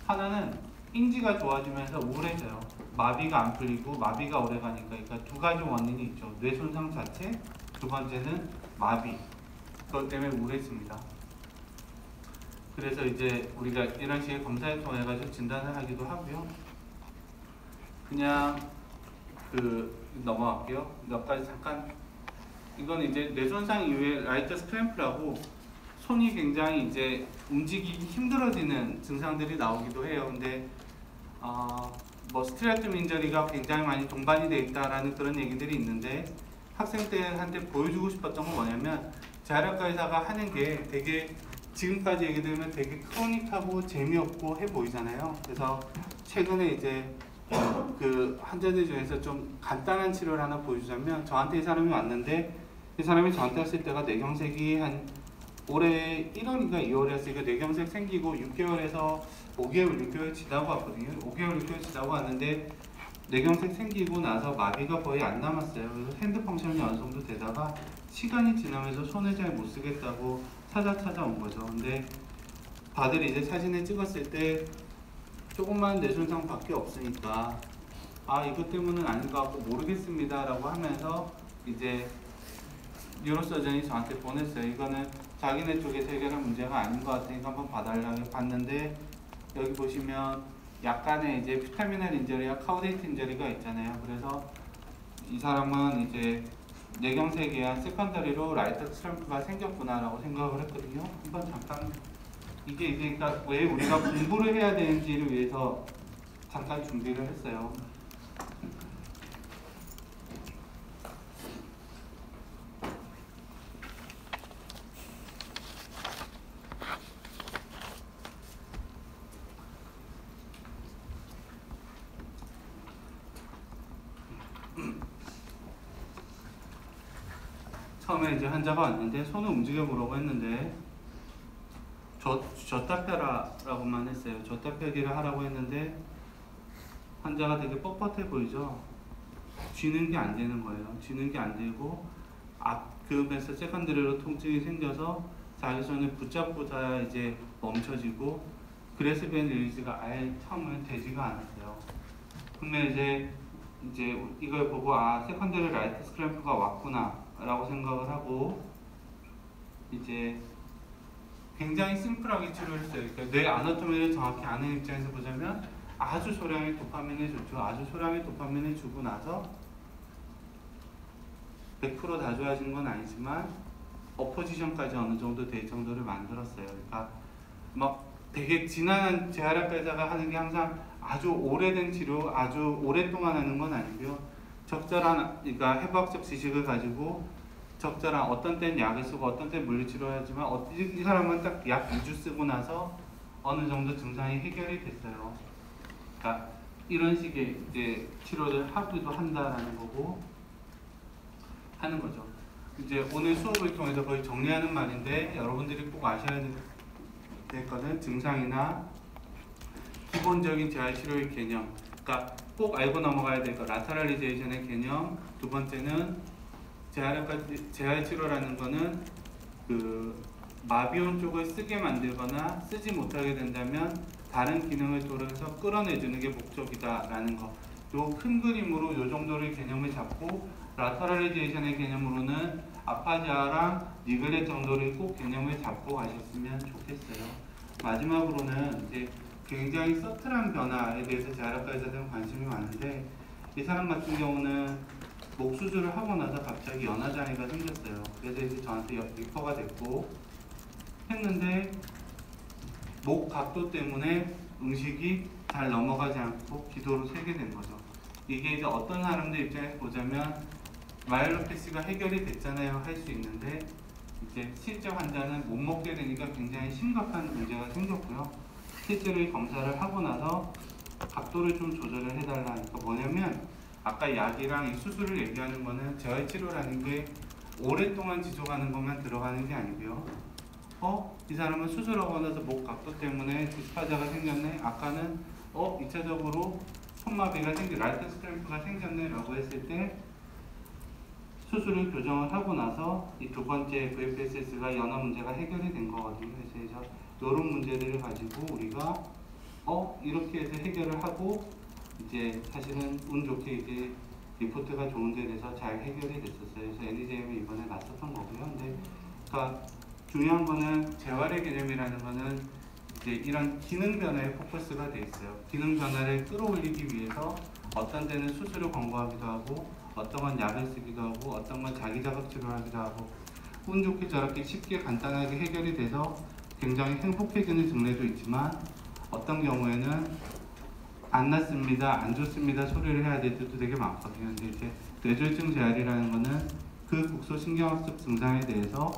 하나는 인지가 좋아지면서 우울해져요. 마비가 안 풀리고 마비가 오래 가니까. 그러니까 두 가지 원인이 있죠. 뇌 손상 자체, 두 번째는 마비. 그것 때문에 우울해집니다. 그래서 이제 우리가 이런 식의 검사를 통해 가지고 진단을 하기도 하고요. 그냥 넘어갈게요. 몇 가지 잠깐. 이건 이제 뇌 손상 이후에 라이터 스크램프라고 손이 굉장히 이제 움직이기 힘들어지는 증상들이 나오기도 해요. 근데 스트레아툼 인저리가 굉장히 많이 동반이 되어 있다라는 그런 얘기들이 있는데 학생들한테 보여주고 싶었던 건 뭐냐면 재활학과 의사가 하는 게 되게 지금까지 얘기 들으면 되게 크로닉하고 재미없고 해 보이잖아요. 그래서 최근에 이제 그 환자들 중에서 좀 간단한 치료를 하나 보여주자면 저한테 이 사람이 왔는데 이 사람이 저한테 왔을 때가 뇌경색이 한 올해 1월인가 2월이었으니까 뇌경색 생기고 6개월에서 5개월, 6개월 지나고 왔거든요. 5개월, 6개월 지나고 왔는데 뇌경색 생기고 나서 마비가 거의 안 남았어요. 그래서 핸드 펑션이 어느 정도 되다가 시간이 지나면서 손을 잘 못 쓰겠다고 찾아온 거죠. 근데 다들 이제 사진을 찍었을 때 조금만 뇌손상밖에 없으니까 아 이것 때문은 아닌 것 같고 모르겠습니다 라고 하면서 이제 뉴로서전이 저한테 보냈어요. 이거는 자기네 쪽에서 해결한 문제가 아닌 것 같으니까 한번 봐달라고 봤는데 여기 보시면 약간의 이제 피타미널 인저리와 카우데이트 인저리가 있잖아요. 그래서 이 사람은 이제 뇌경색이야 세컨더리로 라이트 스탬프가 생겼구나라고 생각을 했거든요. 한번 잠깐 이게 이제 그러니까 왜 우리가 공부를 해야 되는지를 위해서 잠깐 준비를 했어요. 처음에 이제 환자가 왔는데 손을 움직여 보라고 했는데 줬다 펴라라고만 했어요. 줬다 펴기를 하라고 했는데 환자가 되게 뻣뻣해 보이죠? 쥐는 게 안 되는 거예요. 쥐는 게 안 되고 앞급에서 세컨드리로 통증이 생겨서 자기 손을 붙잡고자 이제 멈춰지고 그레스벤 릴리즈가 아예 처음엔 되지가 않았어요. 그러면 이제 이걸 보고 아 세컨드리 라이트 스크램프가 왔구나 라고 생각을 하고 이제 굉장히 심플하게 치료를 했어요. 그러니까 뇌 아나토미를 정확히 아는 입장에서 보자면 아주 소량의 도파민을 줬죠. 아주 소량의 도파민을 주고 나서 100%다 좋아진 건 아니지만 어포지션까지 어느 정도 될 정도를 만들었어요. 그러니까 막 되게 진한 재활학 의사가 하는 게 항상 아주 오래된 치료, 아주 오랫동안 하는 건 아니고요. 적절한 그러니까 해부학적 지식을 가지고 적절한 어떤 때는 약을 쓰고 어떤 때는 물리치료를 하지만 이 사람은 딱 약 2주 쓰고 나서 어느 정도 증상이 해결이 됐어요. 그러니까 이런 식의 이제 치료를 하기도 한다라는 거고 하는 거죠. 이제 오늘 수업을 통해서 거의 정리하는 말인데 여러분들이 꼭 아셔야 될 거는 증상이나 기본적인 재활치료의 개념, 그러니까 꼭 알고 넘어가야 될 거 라테랄리제이션의 개념. 두 번째는 재활치료라는 거는 그 마비온 쪽을 쓰게 만들거나 쓰지 못하게 된다면 다른 기능을 통해서 끌어내주는 게 목적이다라는 거. 요 큰 그림으로 요 정도의 개념을 잡고 라테랄리제이션의 개념으로는 아파지아랑 니글렛 정도를 꼭 개념을 잡고 가셨으면 좋겠어요. 마지막으로는 이제 굉장히 서툴한 변화에 대해서 재활학과 의사들은 관심이 많은데 이 사람 같은 경우는 목 수술을 하고 나서 갑자기 연하장애가 생겼어요. 그래서 이제 저한테 리퍼가 됐고 했는데 목 각도 때문에 음식이 잘 넘어가지 않고 기도로 새게 된 거죠. 이게 이제 어떤 사람들 입장에서 보자면 마이로패시가 해결이 됐잖아요 할 수 있는데 이제 실제 환자는 못 먹게 되니까 굉장히 심각한 문제가 생겼고요. 실제로 이 검사를 하고 나서 각도를 좀 조절을 해달라니까 뭐냐면 아까 약이랑 이 수술을 얘기하는 거는 재활치료라는 게 오랫동안 지속하는 것만 들어가는 게 아니고요. 이 사람은 수술하고 나서 목 각도 때문에 디스파자가 생겼네. 아까는 2차적으로 손마비가 라이트 스크램프가 생겼네 라고 했을 때 수술을 교정을 하고 나서 이 두 번째 VFSS가 연화 문제가 해결이 된 거거든요. 그래서 이런 문제들을 가지고 우리가 이렇게 해서 해결을 하고 이제 사실은 운 좋게 이제 리포트가 좋은 데 돼서 잘 해결이 됐었어요. 그래서 NEJM이 이번에 났었던 거고요. 근데 그러니까 중요한 거는 재활의 개념이라는 거는 이제 이런 기능 변화에 포커스가 돼 있어요. 기능 변화를 끌어올리기 위해서 어떤 때는 수술을 권고하기도 하고 어떤 건 약을 쓰기도 하고 어떤 건 자기 자극 치료를 하기도 하고 운 좋게 저렇게 쉽게 간단하게 해결이 돼서 굉장히 행복해지는 증례도 있지만 어떤 경우에는 안 낫습니다, 안 좋습니다 소리를 해야 될 때도 되게 많거든요. 근데 이제 뇌졸중 재활이라는 거는 그 국소신경학적 증상에 대해서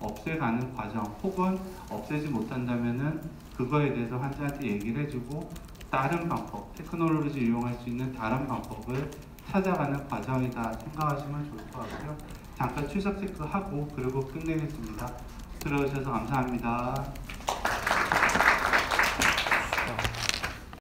없애가는 과정 혹은 없애지 못한다면은 그거에 대해서 환자한테 얘기를 해주고 다른 방법, 테크놀로지 이용할 수 있는 다른 방법을 찾아가는 과정이다 생각하시면 좋을 것 같고요. 잠깐 출석 체크하고 그리고 끝내겠습니다. 들어주셔서 감사합니다.